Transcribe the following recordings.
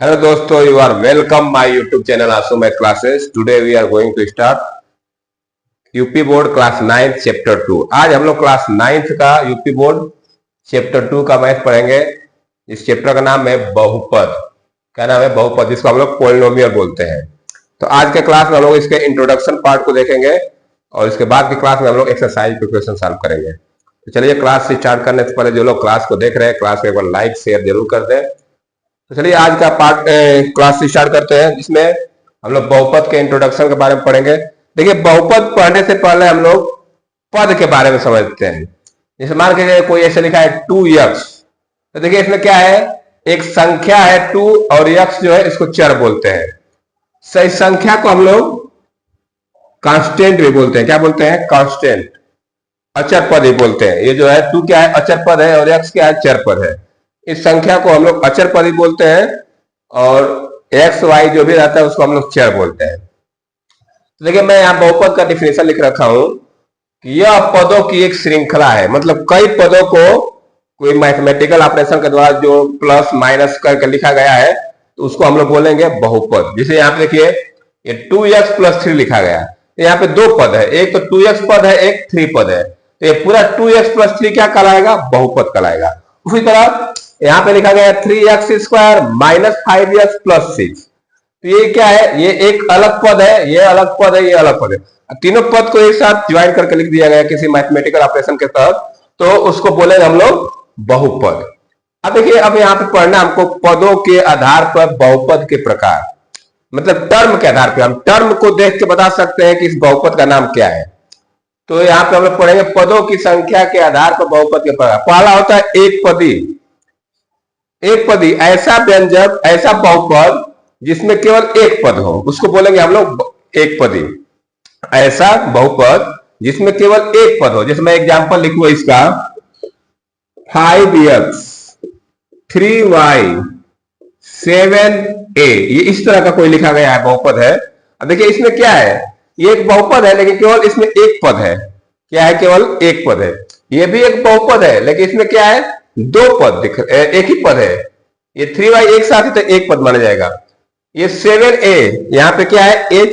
Hello दोस्तों, you are welcome my YouTube channel Asu Math Classes. Today we are going to start UP board class 9 chapter 2। आज हम लोग class 9 का UP board chapter 2 का math पढ़ेंगे। इस chapter का नाम है बहुपद। क्या नाम है? बहुपद, जिसको हम लोग पॉलिनोमियल बोलते हैं। तो आज के क्लास में हम लोग इसके इंट्रोडक्शन पार्ट को देखेंगे और इसके बाद की क्लास में हम लोग एक्सरसाइज पे क्वेश्चन सॉल्व करेंगे। तो चलिए क्लास से स्टार्ट करने से पहले जो लोग क्लास को देख रहे हैं, क्लास को एक बार लाइक शेयर जरूर कर दें। तो चलिए आज का पार्ट क्लास से स्टार्ट करते हैं, जिसमें हम लोग बहुपद के इंट्रोडक्शन के बारे में पढ़ेंगे। देखिए, बहुपद पढ़ने से पहले हम लोग पद के बारे में समझते हैं। जैसे मान के कोई ऐसे लिखा है 2x, तो देखिए इसमें क्या है, एक संख्या है 2 और x जो है इसको चर बोलते हैं। सही संख्या को हम लोग कांस्टेंट भी बोलते हैं। क्या बोलते हैं? कांस्टेंट, अचर पद ही बोलते हैं। ये जो है 2 क्या है? अचर पद है, और x क्या है? चर पद है। इस संख्या को हम लोग अचर पद ही बोलते हैं, और एक्स वाई जो भी रहता है उसको हम लोग चर बोलते हैं। तो देखिए, मैं यहाँ बहुपद का डिफिनेशन लिख रखा हूं कि यह पदों की एक श्रृंखला है। मतलब कई पदों को कोई मैथमेटिकल ऑपरेशन के द्वारा जो प्लस माइनस करके लिखा गया है, तो उसको हम लोग बोलेंगे बहुपद। जैसे यहाँ पे देखिए, ये 2x + 3 लिखा गया, तो यहाँ पे दो पद है, एक तो 2x पद है, एक 3 पद है। तो ये पूरा 2x + 3 क्या कहलाएगा? बहुपद कहलाएगा। उसी तरह यहाँ पे लिखा गया 3x² - 5x + 6। तो ये क्या है? ये एक अलग पद है, ये अलग पद है, ये अलग पद है। तीनों पद को एक साथ ज्वाइन करके लिख दिया गया किसी मैथमेटिकल ऑपरेशन के तहत, तो उसको बोलेंगे हम लोग बहुपद। अब देखिए, अब यहाँ पे पढ़ना हमको पदों के आधार पर बहुपद के प्रकार, मतलब टर्म के आधार पर हम टर्म को देख के बता सकते हैं कि इस बहुपद का नाम क्या है। तो यहाँ पे हम लोग पढ़ेंगे पदों की संख्या के आधार पर बहुपद के प्रकार। पहला होता है एक पदी। एक पदी ऐसा व्यंजक, ऐसा बहुपद जिसमें केवल एक पद हो, उसको बोलेंगे हम लोग एक पदी। ऐसा बहुपद जिसमें केवल एक पद हो। जैसे मैं एग्जांपल लिखूं इसका, 5x 3y 7a, ये इस तरह का कोई लिखा गया है, बहुपद है। अब देखिए इसमें क्या है, ये एक बहुपद है लेकिन केवल इसमें एक पद है। क्या है? केवल एक पद है। ये भी एक बहुपद है लेकिन इसमें क्या है? दो पद एक ही पद है। ये 3y एक साथ ही तो एक पद माना जाएगा। ये 7a, यहाँ पे क्या है? ए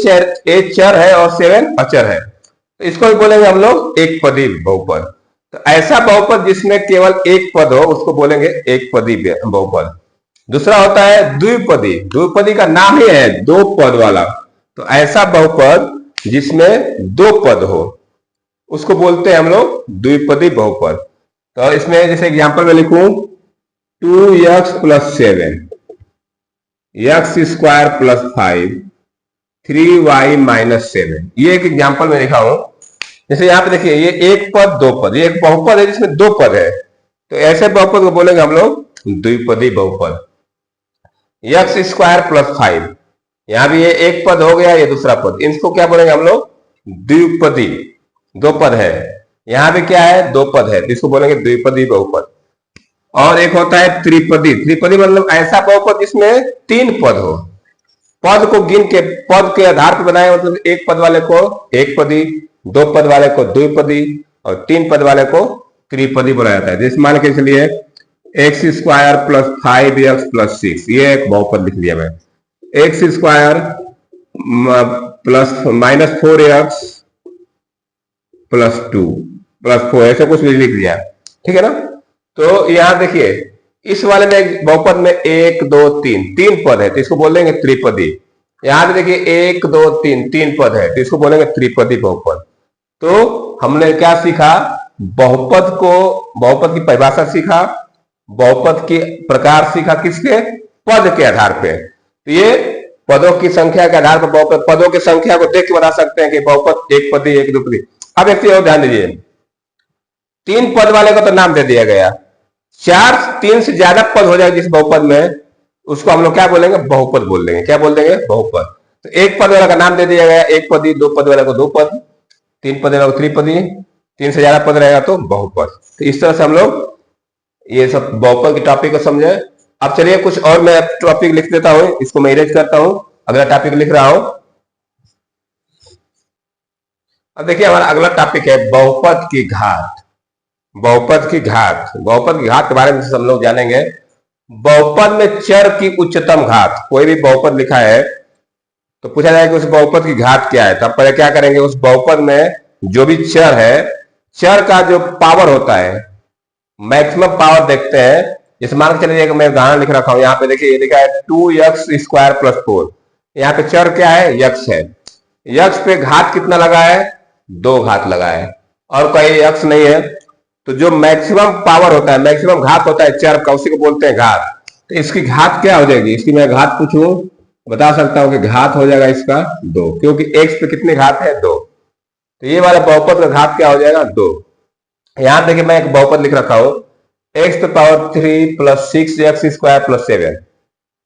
चर है और 7 अचर है, तो इसको भी बोलेंगे हम लोग एक पदी बहुपद। तो ऐसा बहुपद जिसमें केवल एक पद हो उसको बोलेंगे एक पदी बहुपद। दूसरा होता है द्विपदी। द्विपदी का नाम ही है दो पद वाला। तो ऐसा बहुपद जिसमें दो पद हो उसको बोलते हैं हम लोग द्विपदी बहुपद। तो इसमें जैसे एग्जांपल में लिखूं 2x + 7 x² + 5 3y - 7, ये एक एग्जांपल में लिखा हूं। जैसे यहाँ पे देखिए, ये एक पद दो पद, ये एक बहुपद है जिसमें दो पद है, तो ऐसे बहुपद को बोलेंगे हम लोग द्विपदी बहुपद। x² + 5, यहाँ भी ये एक पद हो गया, ये दूसरा पद, इनको क्या बोलेंगे हम लोग? द्विपदी। दो पद है, यहाँ भी क्या है? दो पद है, इसको बोलेंगे द्विपदी बहुपद। और एक होता है त्रिपदी। त्रिपदी मतलब ऐसा बहुपद जिसमें तीन पद हो। पद को गिन के, पद के आधार पर बनाए, मतलब एक पद वाले को एक पदी, दो पद वाले को द्विपदी, और तीन पद वाले को त्रिपदी बोला जाता है। जैसे मान के चलिए x² + 5x + 6, ये एक बहुपद लिख दिया मैं। x² - 4x + 2 + 4, ऐसे कुछ भी लिख दिया, ठीक है ना। तो यहां देखिए, इस वाले में बहुपद में 1 2 3 तीन पद है, तो इसको बोलेंगे त्रिपदी। यहां पे देखिए 1 2 3 तीन पद है, तो इसको बोलेंगे त्रिपदी बहुपद। तो हमने क्या सीखा? बहुपद को, बहुपद की परिभाषा सीखा, बहुपद के प्रकार सीखा, किसके? पद के आधार पे। तो ये पदों की संख्या के आधार पर बहुपद, पदों की संख्या को देख के बता सकते हैं कि बहुपद एक पदी एक द्विपदी। अब एक चीज और ध्यान दीजिए, तीन पद वाले को तो नाम दे दिया गया, तीन से ज्यादा पद हो जाए जिस बहुपद में, उसको हम लोग क्या बोलेंगे? बहुपद बोल देंगे। क्या बोल देंगे? बहुपद। तो एक पद वाला का नाम दे दिया गया एक पदी, दो पद वाले को दो पद, तीन पद वाले को त्रिपदी, तीन से ज्यादा पद रहेगा तो बहुपद। तो इस तरह से हम लोग ये सब बहुपद के टॉपिक को समझे। अब चलिए कुछ और मैं टॉपिक लिख देता हूं, इसको मैं इरेज करता हूं, अगला टॉपिक लिख रहा हूं। अब देखिए, हमारा अगला टॉपिक है बहुपद की घात। बहुपद की घात, बहुपद की घात के बारे में हम लोग जानेंगे। बहुपद में चर की उच्चतम घात, कोई भी बहुपद लिखा है तो पूछा जाएगा कि उस बहुपद की घात क्या है। तब पहले क्या करेंगे, उस बहुपद में जो भी चर है, चर का जो पावर होता है, मैक्सिमम पावर देखते हैं। जैसे मान के चलिए मैं उदाहरण लिख रखा हूं, यहाँ पे देखिए ये लिखा है 2x² + 4। यहाँ पे चर क्या है, यक्स है। यक्स पे घात कितना लगा है, 2 घात लगा है, और कोई यक्स नहीं है। तो जो मैक्सिमम पावर होता है, मैक्सिमम घात होता है चर का, उसी को बोलते हैं घात। तो इसकी घात क्या हो जाएगी, इसकी मैं घात पूछूं बता सकता हूं कि घात हो जाएगा इसका 2, क्योंकि x पे कितनी घात है, 2। तो ये वाला बहुपद का घात क्या हो जाएगा, 2। यहां देखिए मैं एक बहुपद लिख रखा हूं, x³ + 6x² + 7।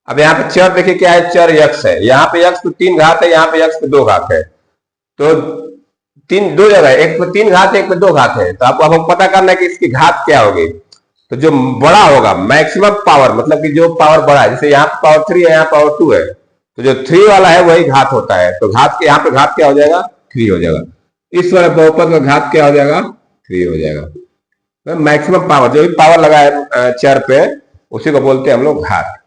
अब यहाँ पे चर देखिए क्या है, चर यक्स है। यहाँ पे यक्स पे 3 घात है, यहाँ पे यक्स पे 2 घात है। तो 3 दो जगह, एक पे 3 घात है, एक पे 2 घात है। तो आपको अब पता करना है कि इसकी घात क्या होगी। तो जो बड़ा होगा मैक्सिमम पावर, मतलब कि जो पावर बड़ा है, जैसे यहाँ पे पावर 3 है, यहाँ पावर 2 है, तो जो 3 वाला है वही घात होता है। तो घात के यहाँ पे घात क्या हो जाएगा, 3 हो जाएगा। इस वाले बहुपद का घात क्या हो जाएगा, 3 हो जाएगा। तो मैक्सिमम पावर, जो भी पावर लगा है चर पे, उसी को बोलते हैं हम लोग घात।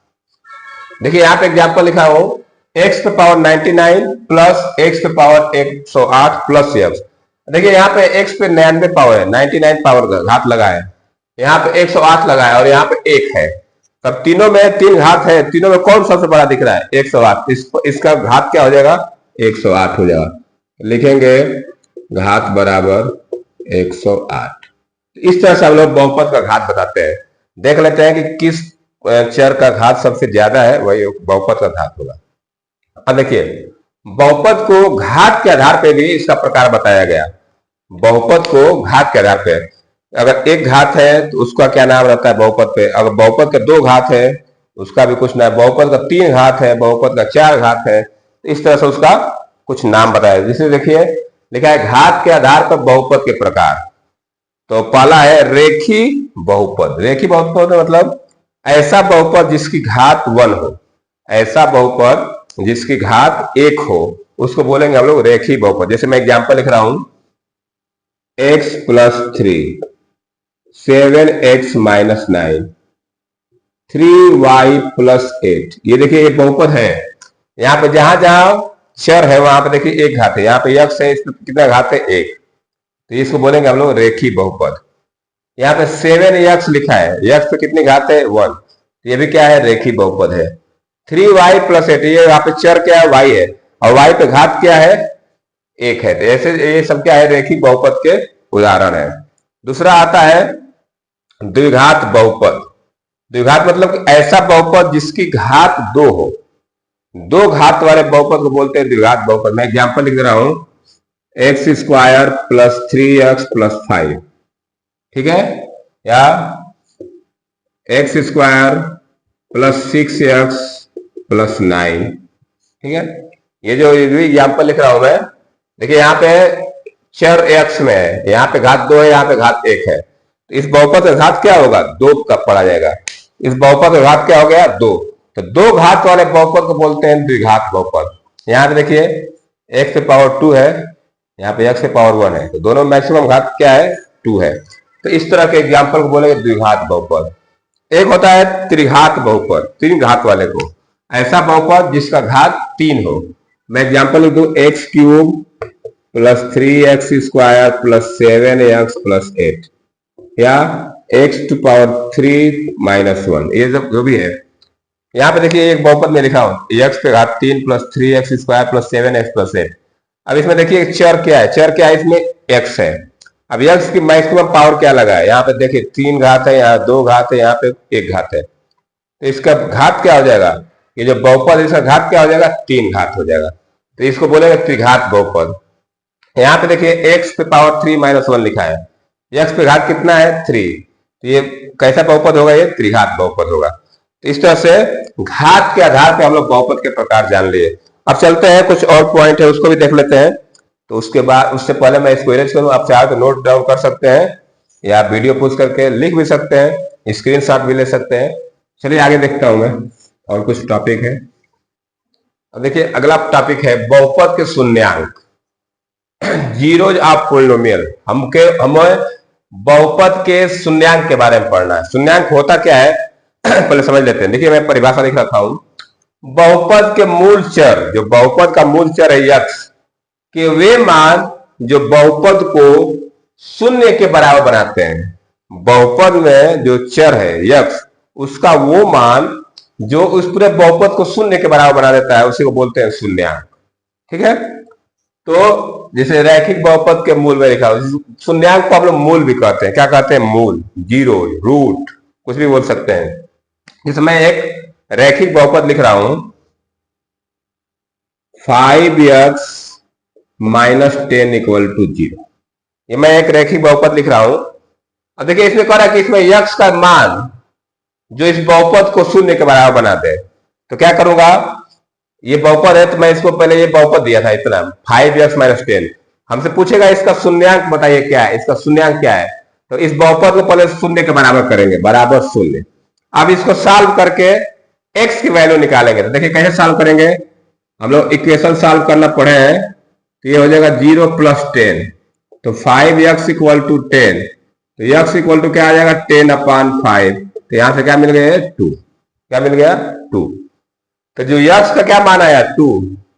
देखिए यहाँ पे एग्जाम्पल लिखा हो, x⁻99 + x⁻108 + x। देखिए यहाँ पे x पे 99 पावर है, 99 पावर का घात लगा है, यहाँ पे 108 लगा है, और यहाँ पे 1 है। तब तीनों में 3 घात है, तीनों में कौन सबसे बड़ा दिख रहा है, 108। इसका घात क्या हो जाएगा, 108 हो जाएगा। लिखेंगे घात बराबर 108। इस तरह से हम लोग बहुपद का घात बताते हैं। देख लेते हैं कि किस चर का घात सबसे ज्यादा है, वही बहुपद का घात होगा। अब देखिए बहुपद को घात के आधार पे भी इसका प्रकार बताया गया। बहुपद को घात के आधार पे, अगर 1 घात है तो उसका क्या नाम रहता है बहुपद पे। अगर बहुपद का 2 घात है उसका भी कुछ नाम, बहुपद का 3 घात है, बहुपद का 4 घात है, तो इस तरह से उसका कुछ नाम बताया। जिसे देखिए लिखा है घात के आधार पर बहुपद के प्रकार। तो पहला है रेखी बहुपद। रेखी बहुपद मतलब ऐसा बहुपद जिसकी घात 1 हो, ऐसा बहुपद जिसकी घात 1 हो, उसको बोलेंगे हम लोग रेखी बहुपद। जैसे मैं एग्जांपल लिख रहा हूं, x + 3 7x - 9 3y + 8। ये देखिए एक बहुपद है। यहाँ पे जहां जहां चर है वहां पे देखिए 1 घात है, यहाँ पे यक्स है, इसमें कितना घात है, 1। तो इसको बोलेंगे हम लोग रेखी बहुपद। यहाँ पे 7x लिखा है, यक्स पे कितनी घात है, 1। ये भी क्या है, रेखी बहुपद है। 3y + 8, ये यहाँ पे चर क्या है, y है, और y पे घात क्या है, 1 है। तो ऐसे ये सब क्या है, रेखी बहुपद के उदाहरण है। दूसरा आता है द्विघात बहुपद। द्विघात मतलब ऐसा बहुपद जिसकी घात 2 हो, 2 घात वाले बहुपद को बोलते हैं द्विघात बहुपद। मैं एग्जांपल लिख रहा हूं, x² + 3x + 5, ठीक है, या x² + 6x + 9, ठीक है। ये जो एग्जाम्पल लिख रहा हूं मैं, देखिए यहाँ पे चर x में है, यहाँ पे घात 2 है, यहाँ पे घात 1 है। तो इस बहुपद का घात क्या होगा, 2 का पड़ा जाएगा। इस बहुपद का घात क्या हो गया, 2। तो 2 घात वाले बहुपद को बोलते हैं द्विघात बहुपद। यहाँ पे देखिए x⁻2 है, यहाँ पे x⁻1 है, तो दोनों मैक्सिमम घात क्या है, 2 है। तो इस तरह के एग्जाम्पल को बोलेंगे द्विघात बहुपद। एक होता है त्रिघात बहुपद, 3 घात वाले को, ऐसा बहुपद जिसका घात 3 हो। मैं एग्जाम्पल लिख दूं, x³ + 3x² + 7x + 8, या x⁻3 - 1, ये सब जो भी है। यहाँ पे देखिए एक बहुपद में लिखा हूं, x पे घात 3 + 3x² + 7x + 8। अब इसमें देखिए चर क्या है, चर क्या है, इसमें x है। अब x की मैक्सिमम पावर क्या लगा है, यहाँ पे देखिए 3 घात है, यहाँ 2 घात है, यहाँ पे 1 घात है। तो इसका घात क्या हो जाएगा, ये जो बहुपद है इसका घात क्या हो जाएगा, 3 घात हो जाएगा। तो इसको बोलेंगे त्रिघात बहुपद। यहाँ पे देखिए x पे पावर 3 - 1 लिखा है, x पे घात कितना है, 3। तो ये कैसा बहुपद होगा, ये त्रिघात बहुपद होगा। तो इस तरह से घात के आधार पे हम लोग बहुपद के प्रकार जान लिए। अब चलते हैं, कुछ और पॉइंट है उसको भी देख लेते हैं। तो उसके बाद, उससे पहले मैं इसको इरेज करूं, आप चाहे तो नोट डाउन कर सकते हैं, या वीडियो पोस्ट करके लिख भी सकते हैं, स्क्रीनशॉट भी ले सकते हैं। चलिए आगे देखता हूं मैं, और कुछ टॉपिक है। अब देखिए अगला टॉपिक है बहुपद के शून्यांक, जीरोज ऑफ पोलिनोमियल। हमें बहुपद के शून्यांक के बारे में पढ़ना है। शून्यांक होता क्या है, पहले समझ लेते हैं। देखिए मैं परिभाषा लिख रखा हूं, बहुपद के मूल चर, जो बहुपद का मूल चर है यक्स, कि वे मान जो बहुपद को शून्य के बराबर बनाते हैं। बहुपद में जो चर है यक्स, उसका वो मान जो उस पूरे बहुपद को शून्य के बराबर बना देता है, उसी को बोलते हैं शून्यांक। ठीक है, तो जैसे रैखिक बहुपद के मूल में लिखा हो, शून्याङ्क को हम लोग मूल भी कहते हैं। क्या कहते हैं? मूल, जीरो, रूट, कुछ भी बोल सकते हैं। जैसे मैं एक रैखिक बहुपद लिख रहा हूं, 5x माइनस 10 इक्वल टू 0। ये मैं एक रैखिक बहुपद लिख रहा हूं। अब देखिए इसमें कह रहा है कि इसमें यक्स का मान जो इस बहुपद को शून्य के बराबर बना दे, तो क्या करूंगा, ये बहुपद है तो मैं इसको पहले ये बहुपद दिया था इतना 5x माइनस 10, हमसे पूछेगा इसका शून्याङ्क बताइए क्या है, इसका शून्याङ्क क्या है, तो इस बहुपद को पहले शून्य के बराबर करेंगे, बराबर शून्य। अब इसको सॉल्व करके x की वैल्यू निकालेंगे। तो देखिए कैसे सॉल्व करेंगे, हम लोग इक्वेशन सॉल्व करना पड़े हैं, तो ये हो जाएगा 0 प्लस 10, तो 5x इक्वल टू 10, तो x इक्वल टू क्या आ जाएगा 10/5, तो यहां से क्या मिल गया 2, क्या मिल गया 2। तो जो यक्स का क्या मान आया 2,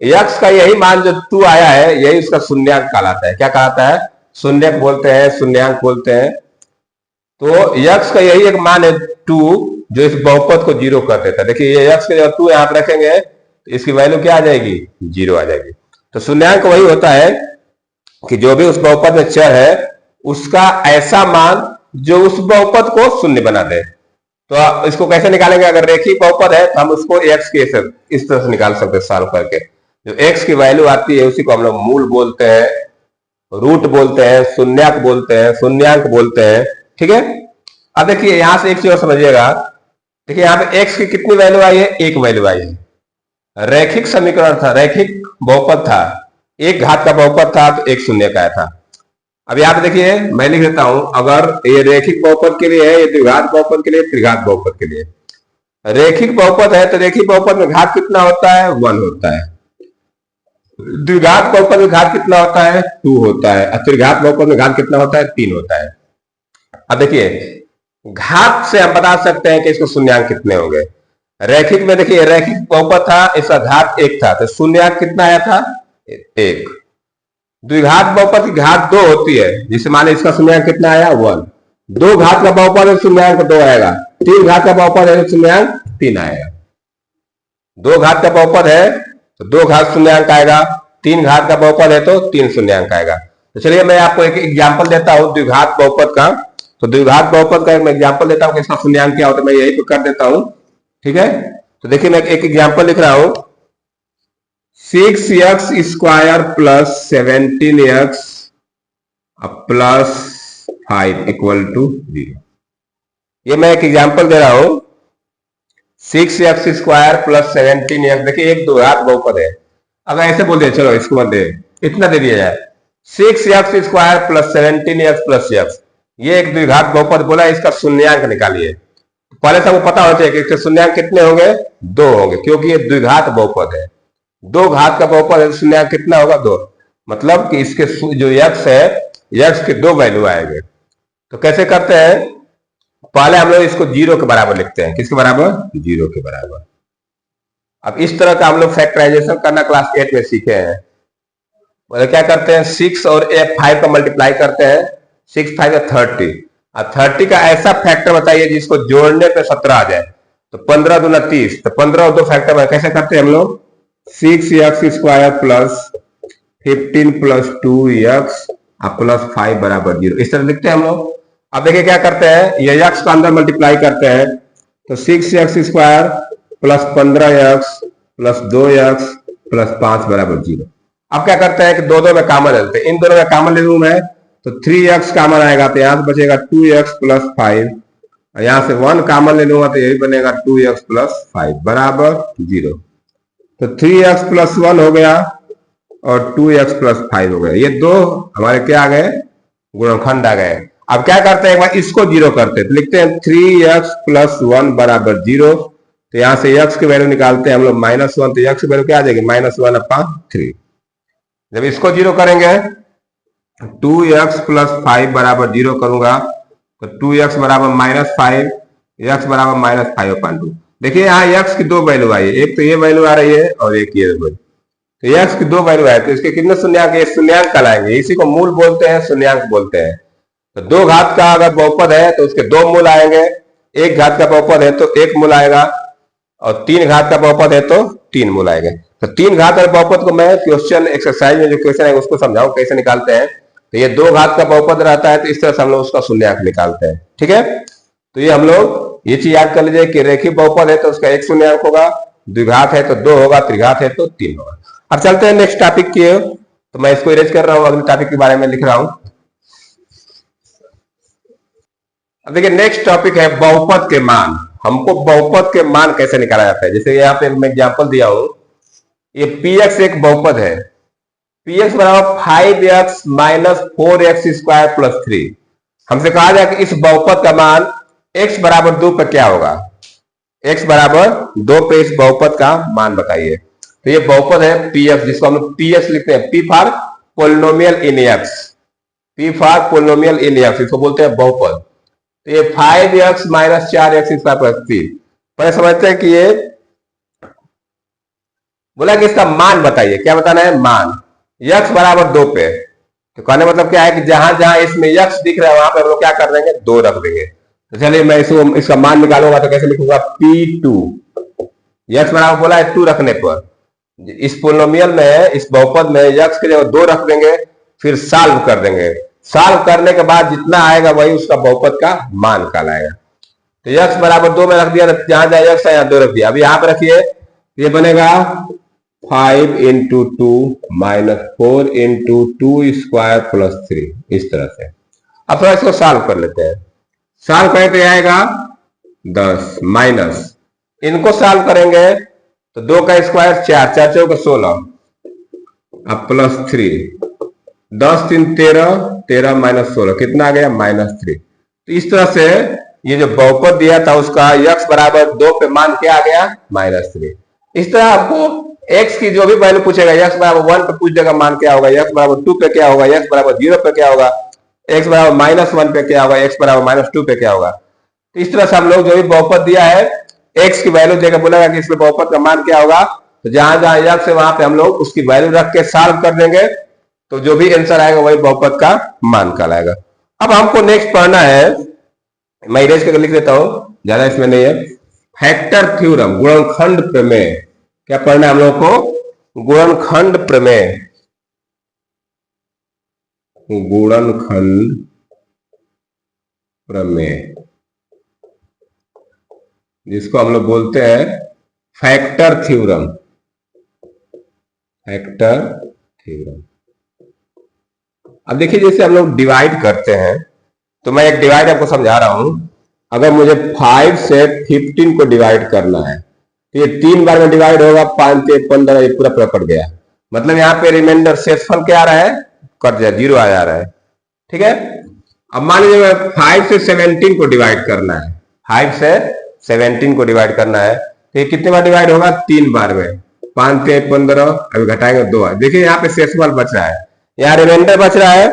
यक्स का यही मान जो 2 आया है, यही उसका शून्याङ्क कहलाता है। क्या कहलाता है? शून्यक बोलते हैं, शून्याङ्क बोलते हैं। तो यक्स का यही एक मान है 2, जो इस बहुपद को 0 कर देता है। देखिए ये यक्स का 2 यहां पर रखेंगे तो इसकी वैल्यू क्या आ जाएगी, 0 आ जाएगी। तो शून्याङ्क वही होता है कि जो भी उस बहुपद में चर है उसका ऐसा मान जो उस बहुपद को शून्य बना दे। तो इसको कैसे निकालेंगे, अगर रेखीय बहुपद है तो हम उसको x के इस तरह से निकाल सकते हैं सॉल्व करके। जो x की वैल्यू आती है उसी को हम लोग मूल बोलते हैं, रूट बोलते हैं, शून्याङ्क बोलते हैं, शून्याङ्क बोलते हैं। ठीक है, अब देखिए यहां से एक चीज समझिएगा, देखिए यहाँ पे x की कितनी वैल्यू आई है, एक वैल्यू आई है। रैखिक समीकरण था, रैखिक बहुपद था, एक घात का बहुपद था तो एक शून्य का आया था। अब यहाँ पे देखिए मैं लिख देता हूं, अगर ये रैखिक बहुपद के लिए है, ये द्विघात बहुपद के लिए, त्रिघात बहुपद के लिए। रैखिक बहुपद है तो रैखिक बहुपद में घात कितना होता है, 1 होता है। द्विघात बहुपद में घात कितना होता है, 2 होता है। और त्रिघात बहुपद में घात कितना होता है, 3 होता है। अब देखिए घात से हम बता सकते हैं कि इसको शून्याङ्क कितने होंगे। रैखिक में देखिए रैखिक बहुपद था, इसका घात 1 था, तो शून्याङ्क कितना आया था, 1। द्विघात बहुपद की घात 2 होती है, जिसे माने इसका शून्याङ्क कितना आया, 1। 2 घात का बहुपद है, शून्याङ्क 2 आएगा। 3 घात का बहुपद है, शून्याङ्क 3 आएगा। 2 घात का बहुपद है तो 2 घात शून्याङ्क आएगा, 3 घात का बहुपद है तो 3 शून्याङ्क आएगा। तो चलिए मैं आपको एक एग्जाम्पल देता हूं द्विघात बहुपद का। तो द्विघात बहुपद का मैं एग्जाम्पल देता हूं कि इसका शून्याङ्क क्या होता है, मैं यही तो कर देता हूं। ठीक है, तो देखिए मैं एक एग्जाम्पल लिख रहा हूं, 6x square plus 17x plus 5 equal to 0। ये मैं एक एग्जाम्पल दे रहा हूं, 6x स्क्वायर प्लस 17x। देखिए एक द्विघात बहुपद है, अगर ऐसे बोल दिया, चलो इसको मत दे, इतना दे दिया जाए, 6x square plus 17x plus x, ये एक द्विघात बहुपद बोला, इसका शून्याङ्क निकालिए। पहले से आपको पता होना चाहिए कि इसके शून्याङ्क कितने होंगे, 2 होंगे, क्योंकि ये द्विघात बहुपद है। 2 घात का बहुपद है, शून्याङ्क कितना होगा, 2। मतलब कि इसके जो x है, x के 2 वैल्यू आएंगे। तो कैसे करते हैं, पहले हम लोग इसको 0 के बराबर लिखते हैं। किसके बराबर, 0 के बराबर। अब इस तरह का हम लोग फैक्टराइजेशन करना क्लास 8 में सीखे हैं। बोले क्या करते हैं, 6 और 5 का मल्टीप्लाई करते हैं, 6 5 30, और 30 का ऐसा फैक्टर बताइए जिसको जोड़ने पे 17 आ जाए। तो 15 दूना 30, तो 15 और 2 फैक्टर में कैसे करते हैं हम लोग, 6x square plus 15 plus 2x plus 5 बराबर 0, इस तरह लिखते हैं हम लोग। अब देखिए क्या करते हैं, ये x को अंदर मल्टीप्लाई करते हैं, तो 6x square plus 15x plus 2x plus 5 बराबर 0। अब क्या करते हैं कि दो में कामन ले लेते हैं, इन दोनों में कामन ले लूं मैं, तो 3x कामन आएगा, तो यहां से बचेगा 2x प्लस 5, और यहां से 1 कामन ले लूंगा तो यही बनेगा 2x प्लस 5 बराबर 0। तो 3x प्लस 1 हो गया और 2x प्लस 5 हो गया। ये दो हमारे क्या आ गए, गुणनखंड आ गए। अब क्या करते हैं, एक बार इसको 0 करते हैं, तो लिखते हैं 3x प्लस 1 बराबर 0। तो यहां से x की वैल्यू निकालते हैं हम लोग -1, तो x की वैल्यू क्या आ जाएगी, -1/3। जब इसको 0 करेंगे 2x प्लस 5 बराबर 0 करूंगा, तो 2x बराबर -5, एक्स बराबर माइनस 5/2। देखिए यहाँ एक्स की दो वैल्यू आई है, एक तो ये वैल्यू आ रही है और एक ये वैल्यू। तो एक्स की दो वैल्यू है तो इसके कितने शून्यंक है? शून्यंक कहलाएंगे, इसी को मूल बोलते हैं, शून्यंक बोलते हैं। तो दो घात का अगर बहुपद है तो उसके दो मूल आएंगे, एक घात का बहुपद है तो एक मूल आएगा, और तीन घात का बहुपद है तो तीन मूल आएंगे। तो तीन घात और बहुपद को मैं क्वेश्चन एक्सरसाइज में जो क्वेश्चन है उसको समझाऊं कैसे निकालते हैं। तो ये दो घात का बहुपद रहता है तो इस तरह से हम लोग उसका शून्यंक निकालते हैं। ठीक है, तो ये हम लोग ये चीज याद कर लीजिए कि रेखीय बहुपद है तो उसका एक शून्यंक होगा, द्विघात है तो दो होगा, त्रिघात है तो तीन होगा। अब चलते हैं नेक्स्ट टॉपिक की, तो मैं इसको इरेज कर रहा हूं, अगले टॉपिक के बारे में लिख रहा हूं। अब देखिए नेक्स्ट टॉपिक है बहुपद के मान। हमको बहुपद के मान कैसे निकाला जाता है, जैसे यहाँ पे मैं एग्जांपल दिया हूं, ये px एक बहुपद है, px बराबर 5x minus 4x square plus 3। हमसे कहा जाए कि इस बहुपद का मान x बराबर 2 पर क्या होगा, x बराबर 2 पे इस बहुपद का मान बताइए। तो ये बहुपद है px, जिसको हम लोग px लिखते हैं, p for polynomial in x, p for polynomial in x, इसको बोलते हैं बहुपद। तो ये 5x minus 4x square plus 3, पहले समझते हैं कि ये बोला कि इसका मान बताइए, क्या बताना है? मान। x बराबर 2 पे, तो कहने मतलब क्या है कि जहां जहां इसमें x दिख रहा है वहां पे हम लोग क्या कर देंगे? 2 रख देंगे। तो चलिए मैं इसका मान निकालूंगा तो कैसे लिखूंगा? P2, x बराबर बोला है 2 रखने पर, इस पोलिनोमियल में, इस बहुपद में x के जगह 2 रख देंगे, फिर सॉल्व कर देंगे। सॉल्व करने के बाद जितना आएगा वही उसका बहुपद का मान कहलाएगा। तो x बराबर 2 में रख दिया, जहां जहां x है यहाँ 2 रख दिया। अभी यहां पर रखिए, ये बनेगा 5 into 2 minus 4 into 2 square plus 3, इस तरह से। अब थोड़ा इसको सॉल्व कर लेते हैं। सॉल्व करें तो आएगा 10 माइनस, इनको सॉल्व करेंगे तो 2 का स्क्वायर 4, 4 चौक 16, अब प्लस 3, 10 3 13, 13 माइनस 16 कितना आ गया? माइनस 3। तो इस तरह से ये जो बहुपद दिया था उसका x बराबर 2 पे मान क्या आ गया? माइनस 3। इस तरह आपको x की जो भी वैल्यू पूछेगा, x बराबर 1 पे पूछ देगा मान क्या होगा, x बराबर 2 पे क्या होगा, x बराबर 0 पे क्या होगा, x बराबर माइनस 1 पे क्या होगा, x बराबर माइनस 2 पे क्या होगा। तो इस तरह से हम लोग जो भी बहुपद दिया है x की वैल्यू देकर बोलेगा कि इसमें बहुपद का मान क्या होगा, तो जहां जहां x है वहां पे हम लोग उसकी वैल्यू रख के सॉल्व कर देंगे, तो जो भी आंसर आएगा वही बहुपद का मान कहलाएगा। अब हमको नेक्स्ट पढ़ना है, मैं इरेज करके लिख देता हूं, ज्यादा इसमें नहीं है, फैक्टर थ्योरम, गुणनखंड प्रमेय। क्या पढ़ना है हम लोग को? गुणनखंड प्रमेय, गुणनखंड प्रमेय, जिसको हम लोग बोलते हैं फैक्टर थ्योरम, फैक्टर थ्योरम। अब देखिए जैसे हम लोग डिवाइड करते हैं, तो मैं एक डिवाइड आपको समझा रहा हूं। अगर मुझे 5 से 15 को डिवाइड करना है तो ये 3 बार में डिवाइड होगा, 5 से 15, ये पूरा पूरा कट गया। मतलब यहाँ पे रिमाइंडर शेषफल क्या आ रहा है? कट जाए, 0 आ जा रहा है। ठीक है, अब मान लीजिए 5 से 17 को डिवाइड करना है, 5 से 17 को डिवाइड करना है, तो ये कितने बार डिवाइड होगा? 3 बार में, 5 से 15, अभी घटाएंगे 2 बार। देखिए यहाँ पे शेषफल बच रहा है, यहाँ रिमाइंडर बच रहा है।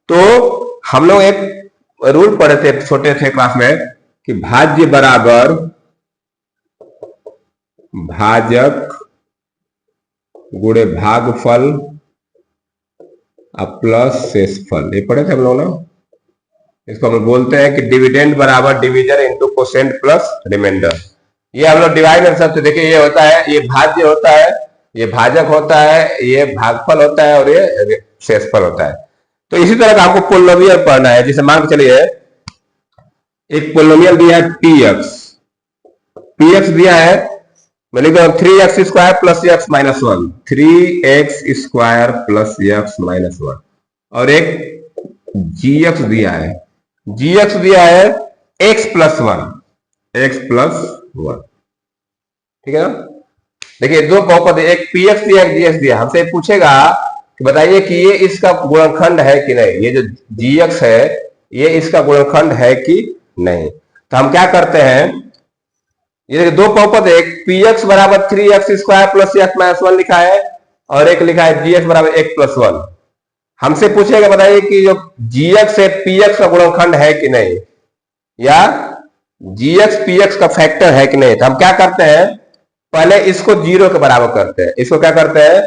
तो हम लोग एक रूल पढ़े थे छोटे थे क्लास में कि भाज्य बराबर भाजक गुणे भागफल प्लस शेषफल, ये पढ़े थे हम लोग ना। इसको हम लोग बोलते हैं कि डिविडेंड बराबर division into quotient plus remainder. ये हम लोग डिवाइड सब देखिए, ये होता है, ये भाज्य होता है, ये भाजक होता है, ये भागफल होता है और ये शेषफल होता है। तो इसी तरह का आपको पोलिनोमियल पढ़ना है। जैसे मान के चलिए एक पोलिनोमियल दिया है px, px दिया है, मैं लिख रहा हूं 3x square plus x minus 1, 3x square plus x minus 1, और एक gx दिया है, gx दिया है x प्लस 1, x प्लस 1। ठीक है ना, देखिए दो बहुपद, एक px दिया, एक gx दिया। हमसे पूछेगा कि बताइए कि ये इसका गुणनखंड है कि नहीं, ये जो gx है ये इसका गुणनखंड है कि नहीं। तो हम क्या करते हैं, ये देखिए दो बहुपद, एक px बराबर 3x square plus x minus 1 लिखा है, और एक लिखा है gx बराबर x प्लस 1। हमसे पूछेगा बताइए कि जो gx है px का गुणनखंड है कि नहीं, या जी एक्स पी एक्स का फैक्टर है कि नहीं। तो हम क्या करते हैं, पहले इसको जीरो के बराबर करते हैं। इसको क्या करते हैं,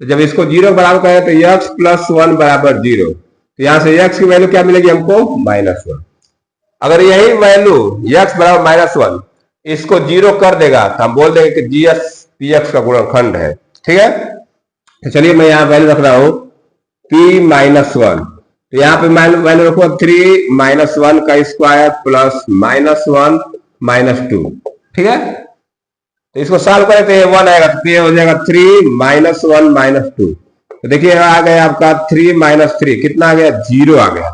तो जब इसको जीरो के बराबर करें तो एक्स प्लस वन बराबर जीरो, तो यहां से एक्स की वैल्यू क्या मिलेगी हमको, -1। अगर यही वैल्यू एक्स बराबर -1 इसको जीरो कर देगा तो हम बोल देंगे कि जी एक्स पी एक्स का गुणनखंड है। ठीक है, तो चलिए मैं यहाँ वैल्यू रख रहा हूं p-1, तो यहाँ पे वैल्यू रखो 3 -1 का स्क्वायर प्लस -1 -2। ठीक है, तो इसको सॉल्व करें तो ये 1 आएगा, तो ये हो जाएगा 3 -1 -2। तो देखिए आ गया आपका 3 -3 कितना आ गया, 0 आ गया।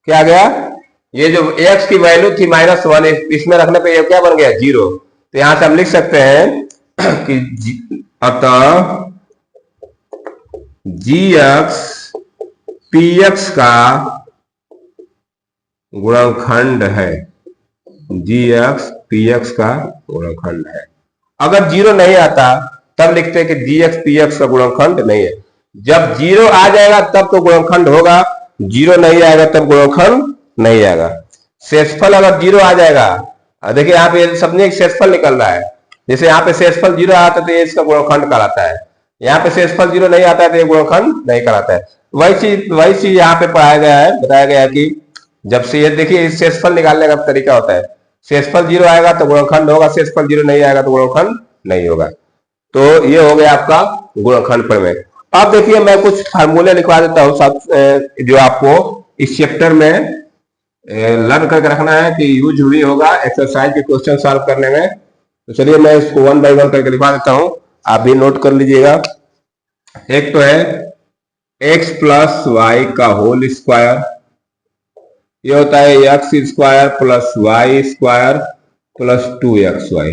क्या आ गया, ये जो x की वैल्यू थी -1 इसमें रखने पे ये क्या बन गया, 0। तो यहां से हम लिख सकते हैं कि अतः जी एक्स पी एक्स का गुणनखंड है, जी एक्स पी एक्स का गुणनखंड है। अगर 0 नहीं आता तब लिखते हैं कि जी एक्स पी एक्स का गुणनखंड नहीं है। जब 0 आ जाएगा तब तो गुणनखंड होगा, 0 नहीं आएगा तब गुणनखंड नहीं आएगा। शेषफल अगर 0 आ जाएगा, देखिए यहाँ पे सबने एक शेषफल निकल रहा है, जैसे यहाँ पे शेषफल 0 आता है तो ये इसका गुणनखंड कहलाता है, यहाँ पे शेषफल 0 नहीं आता है तो ये गुणनखंड नहीं कहलाता है। वही चीज यहाँ पे पढ़ाया गया है, बताया गया है कि जब से ये देखिए शेषफल निकालने का तरीका होता है, शेषफल 0 आएगा तो गुणनखंड होगा, शेषफल 0 नहीं आएगा तो गुणनखंड नहीं होगा। तो ये हो गया आपका गुणनखंड प्रमेय। अब देखिए मैं कुछ फार्मूले लिखवा देता हूँ जो आपको इस चैप्टर में लर्न करके रखना है कि यूज हुई होगा एक्सरसाइज के क्वेश्चन सॉल्व करने में। तो चलिए मैं इसको 1 बाय 1 करके लिखवा देता हूं, आप भी नोट कर लीजिएगा। एक तो है x प्लस वाई का होल स्क्वायर, ये होता है x square plus y square plus 2xy।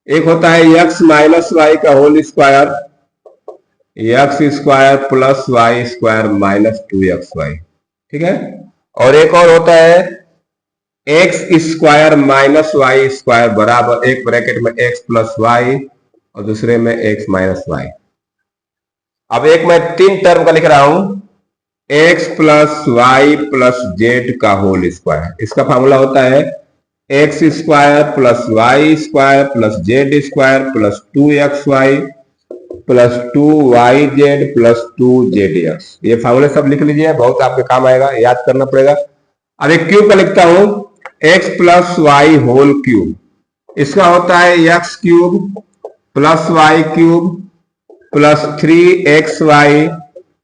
एक होता है x माइनस वाई का whole square, x square plus y square minus 2xy। ठीक है, और एक और होता है x square minus y square बराबर एक ब्रैकेट में एक्स प्लस वाई और दूसरे में एक्स माइनस वाई। अब एक मैं 3 टर्म का लिख रहा हूं, x plus y plus z का होल स्क्वायर। इसका फार्मूला होता है x square plus y square plus z square plus 2xy plus 2yz plus 2zx। ये फार्मूले सब लिख लीजिए, बहुत आपके काम आएगा, याद करना पड़ेगा। अब एक क्यूब का लिखता हूं, x plus y whole cube, इसका होता है x cube plus y cube plus 3xy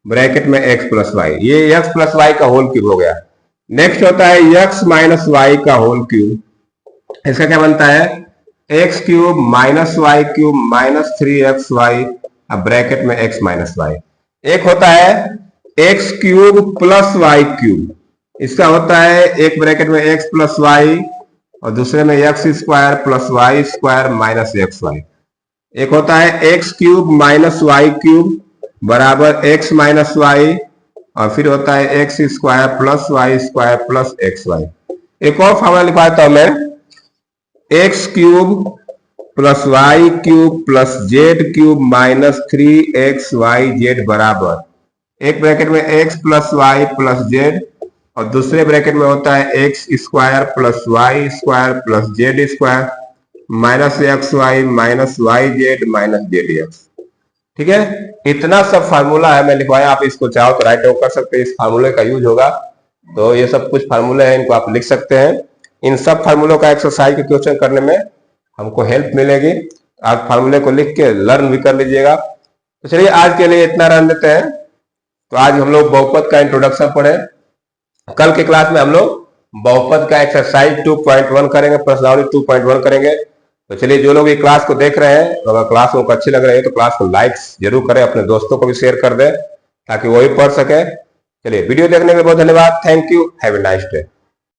bracket में x प्लस वाई। ये x प्लस वाई का होल क्यूब हो गया। नेक्स्ट होता है x माइनस वाई का होल क्यूब, इसका क्या बनता है x cube minus y cube minus 3xy bracket में x माइनस वाई। एक होता है x cube plus y cube, इसका होता है एक ब्रैकेट में x प्लस वाई और दूसरे में x square plus y square minus xy। एक होता है x cube minus y cube बराबर x माइनस वाई और फिर होता है x square plus y square plus xy। एक और फॉर्मूला लिखवा देता हूं मैं, x cube plus y cube plus z cube minus 3xyz बराबर एक ब्रैकेट में x plus y plus z और दूसरे ब्रैकेट में होता है x square plus y square plus z square minus xy minus yz minus zx। ठीक है, इतना सब फार्मूला है मैं लिखवाया, आप इसको चाहो तो राइट डाउन कर सकते हैं, इस फार्मूले का यूज होगा। तो ये सब कुछ फार्मूले हैं, इनको आप लिख सकते हैं। इन सब फार्मूलों का एक्सरसाइज के क्वेश्चन करने में हमको हेल्प मिलेगी, आप फार्मूले को लिख के लर्न भी कर लीजिएगा। तो चलिए आज के लिए इतना रन देते हैं। तो आज हम लोग बहुपद का इंट्रोडक्शन पढ़े, कल के क्लास में हम लोग बहुपद का एक्सरसाइज 2.1 करेंगे, प्रश्नावली 2.1 करेंगे। तो चलिए जो लोग ये क्लास को देख रहे हैं, अगर क्लास को अच्छी लग रही है तो क्लास को लाइक्स जरूर करें, अपने दोस्तों को भी शेयर कर दें ताकि वो भी पढ़ सके। चलिए वीडियो देखने के लिए बहुत धन्यवाद, thank you, have a nice day.